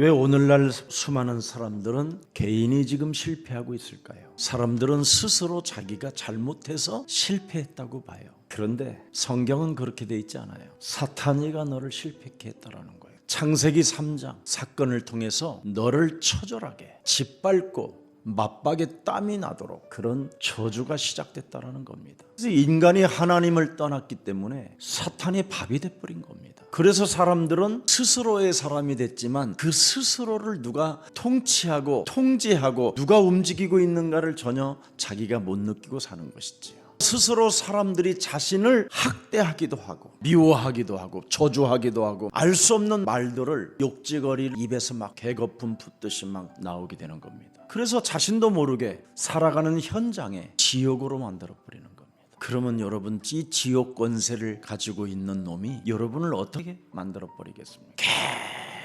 왜 오늘날 수많은 사람들은 개인이 지금 실패하고 있을까요? 사람들은 스스로 자기가 잘못해서 실패했다고 봐요. 그런데 성경은 그렇게 돼 있지 않아요. 사탄이가 너를 실패케 했다라는 거예요. 창세기 3장 사건을 통해서 너를 처절하게 짓밟고 맞박에 땀이 나도록 그런 저주가 시작됐다라는 겁니다. 그래서 인간이 하나님을 떠났기 때문에 사탄의 밥이 돼버린 겁니다. 그래서 사람들은 스스로의 사람이 됐지만 그 스스로를 누가 통치하고 통제하고 누가 움직이고 있는가를 전혀 자기가 못 느끼고 사는 것이지요. 스스로 사람들이 자신을 학대하기도 하고 미워하기도 하고 저주하기도 하고 알 수 없는 말들을 욕지거리를 입에서 막 개거품 붓듯이 막 나오게 되는 겁니다. 그래서 자신도 모르게 살아가는 현장에 지옥으로 만들어버리는 겁니다. 그러면 여러분, 이 지옥 권세를 가지고 있는 놈이 여러분을 어떻게 만들어버리겠습니까?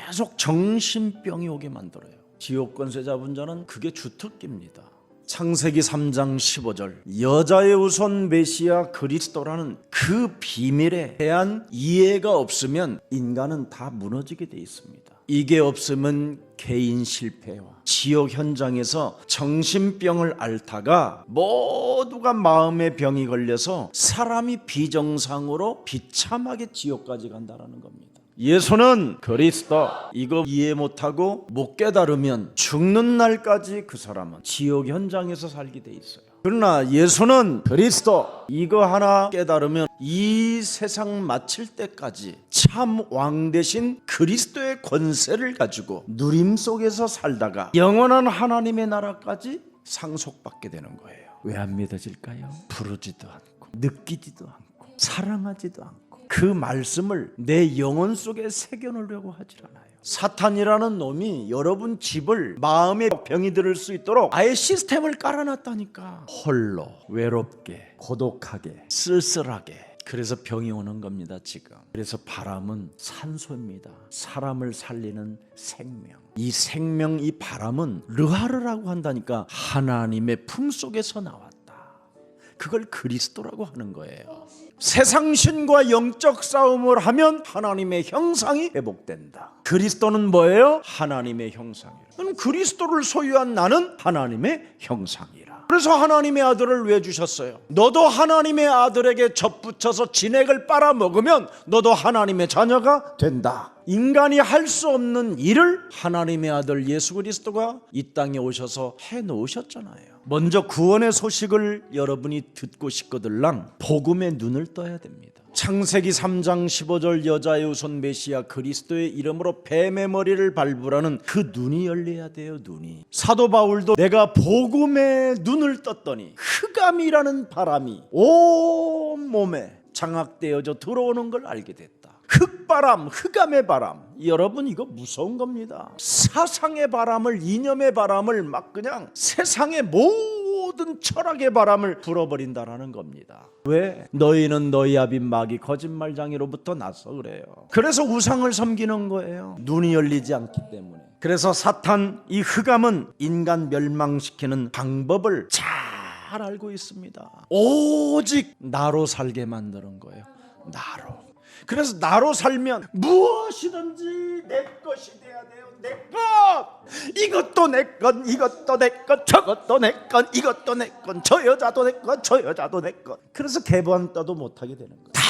계속 정신병이 오게 만들어요. 지옥 권세 잡은 자는 그게 주특기입니다. 창세기 3장 15절 여자의 우선 메시아 그리스도라는 그 비밀에 대한 이해가 없으면 인간은 다 무너지게 돼 있습니다. 이게 없으면 개인 실패와 지옥 현장에서 정신병을 앓다가 모두가 마음의 병이 걸려서 사람이 비정상으로 비참하게 지옥까지 간다는 겁니다. 예수는 그리스도, 이거 이해 못하고 못 깨달으면 죽는 날까지 그 사람은 지옥 현장에서 살게 돼 있어요. 그러나 예수는 그리스도, 이거 하나 깨달으면 이 세상 마칠 때까지 참 왕 대신 그리스도의 권세를 가지고 누림 속에서 살다가 영원한 하나님의 나라까지 상속받게 되는 거예요. 왜 안 믿어질까요? 부르지도 않고 느끼지도 않고 사랑하지도 않고 그 말씀을 내 영혼 속에 새겨놓으려고 하질 않아요. 사탄이라는 놈이 여러분 집을 마음의 병이 들을 수 있도록 아예 시스템을 깔아놨다니까. 홀로 외롭게 고독하게 쓸쓸하게. 그래서 병이 오는 겁니다 지금. 그래서 바람은 산소입니다. 사람을 살리는 생명. 이 생명, 이 바람은 르하르라고 한다니까. 하나님의 품속에서 나왔다. 그걸 그리스도라고 하는 거예요. 세상신과 영적 싸움을 하면 하나님의 형상이 회복된다. 그리스도는 뭐예요? 하나님의 형상이라. 그럼 그리스도를 소유한 나는 하나님의 형상이라. 그래서 하나님의 아들을 왜 주셨어요? 너도 하나님의 아들에게 접붙여서 진액을 빨아먹으면 너도 하나님의 자녀가 된다. 인간이 할 수 없는 일을 하나님의 아들 예수 그리스도가 이 땅에 오셔서 해놓으셨잖아요. 먼저 구원의 소식을 여러분이 듣고 싶거들랑 복음의 눈을 떠야 됩니다. 창세기 3장 15절 여자의 우선 메시아 그리스도의 이름으로 뱀의 머리를 밟으라는 그 눈이 열려야 돼요. 눈이. 사도 바울도 내가 복음의 눈을 떴더니 흑암이라는 바람이 온 몸에 장악되어져 들어오는 걸 알게 됐다. 흑바람, 흑암의 바람. 여러분, 이거 무서운 겁니다. 사상의 바람을, 이념의 바람을 막 그냥 세상의 모든 철학의 바람을 불어버린다라는 겁니다. 왜? 너희는 너희 아비 마귀 거짓말장애로부터 나서 그래요. 그래서 우상을 섬기는 거예요. 눈이 열리지 않기 때문에. 그래서 사탄, 이 흑암은 인간 멸망시키는 방법을 잘 알고 있습니다. 오직 나로 살게 만드는 거예요. 나로. 그래서 나로 살면 무엇이든지 내 것이 돼야 돼요. 내 것. 이것도 내 것, 이것도 내 것, 저것도 내 것, 이것도 내 것, 저 여자도 내 것, 저 여자도 내 것. 그래서 개번 떠도 못하게 되는 거예요. 다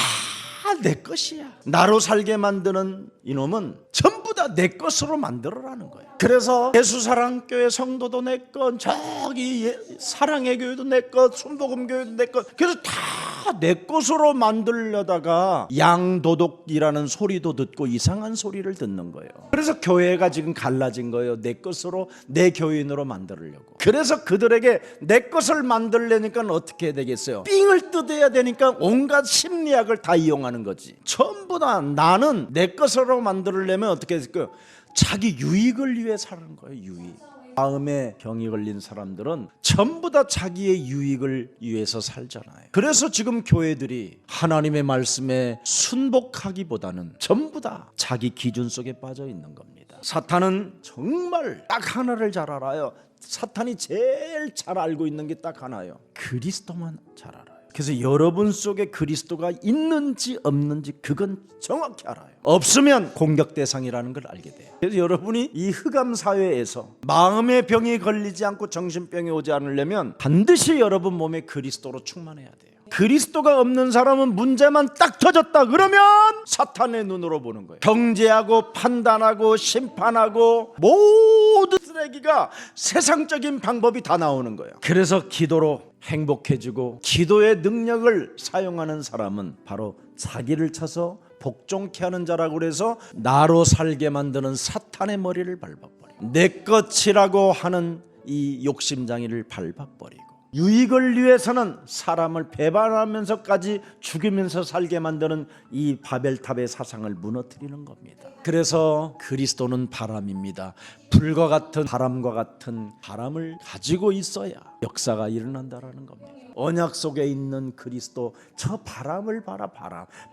내 것이야. 나로 살게 만드는 이놈은 전부 다 내 것으로 만들어라는 거예요. 그래서 예수사랑교회 성도도 내 것, 저기 사랑의 교회도 내 것, 순복음 교회도 내 것. 그래서 다 내 것으로 만들려다가 양도독이라는 소리도 듣고 이상한 소리를 듣는 거예요. 그래서 교회가 지금 갈라진 거예요. 내 것으로, 내 교인으로 만들려고. 그래서 그들에게 내 것을 만들려니까 어떻게 해야 되겠어요? 삥을 뜯어야 되니까 온갖 심리학을 다 이용하는 거지. 전부 다 나는 내 것으로 만들려면 어떻게 될까요? 자기 유익을 위해 사는 거예요. 유익. 마음에 병이 걸린 사람들은 전부 다 자기의 유익을 위해서 살잖아요. 그래서 지금 교회들이 하나님의 말씀에 순복하기보다는 전부 다 자기 기준 속에 빠져 있는 겁니다. 사탄은 정말 딱 하나를 잘 알아요. 사탄이 제일 잘 알고 있는 게 딱 하나예요. 그리스도만 잘 알아요. 그래서 여러분 속에 그리스도가 있는지 없는지 그건 정확히 알아요. 없으면 공격 대상이라는 걸 알게 돼요. 그래서 여러분이 이 흑암 사회에서 마음의 병이 걸리지 않고 정신병이 오지 않으려면 반드시 여러분 몸에 그리스도로 충만해야 돼요. 그리스도가 없는 사람은 문제만 딱 터졌다 그러면 사탄의 눈으로 보는 거예요. 경제하고 판단하고 심판하고 모든 쓰레기가 세상적인 방법이 다 나오는 거예요. 그래서 기도로 행복해지고 기도의 능력을 사용하는 사람은 바로 자기를 쳐서 복종케 하는 자라고 그래서 나로 살게 만드는 사탄의 머리를 밟아버리고 내 것이라고 하는 이 욕심장애를 밟아버리고 유익을 위해서는 사람을 배반하면서까지 죽이면서 살게 만드는 이 바벨탑의 사상을 무너뜨리는 겁니다. 그래서 그리스도는 바람입니다. 불과 같은 바람과 같은 바람을 가지고 있어야 역사가 일어난다라는 겁니다. 언약 속에 있는 그리스도, 저 바람을 봐라.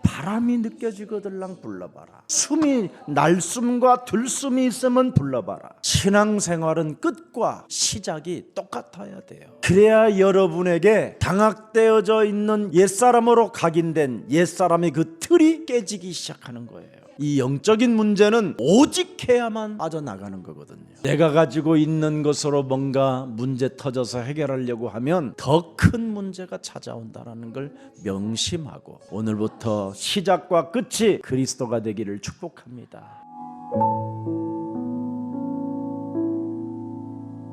바람이 느껴지거들랑 불러봐라. 숨이 날숨과 들숨이 있으면 불러봐라. 신앙생활은 끝과 시작이 똑같아야 돼요. 그래야 여러분에게 장악되어져 있는 옛사람으로 각인된 옛사람의 그 틀이 깨지기 시작하는 거예요. 이 영적인 문제는 오직 해야만 빠져나가는 거거든요. 내가 가지고 있는 것으로 뭔가 문제 터져서 해결하려고 하면 더 큰 문제가 찾아온다는 걸 명심하고 오늘부터 시작과 끝이 그리스도가 되기를 축복합니다.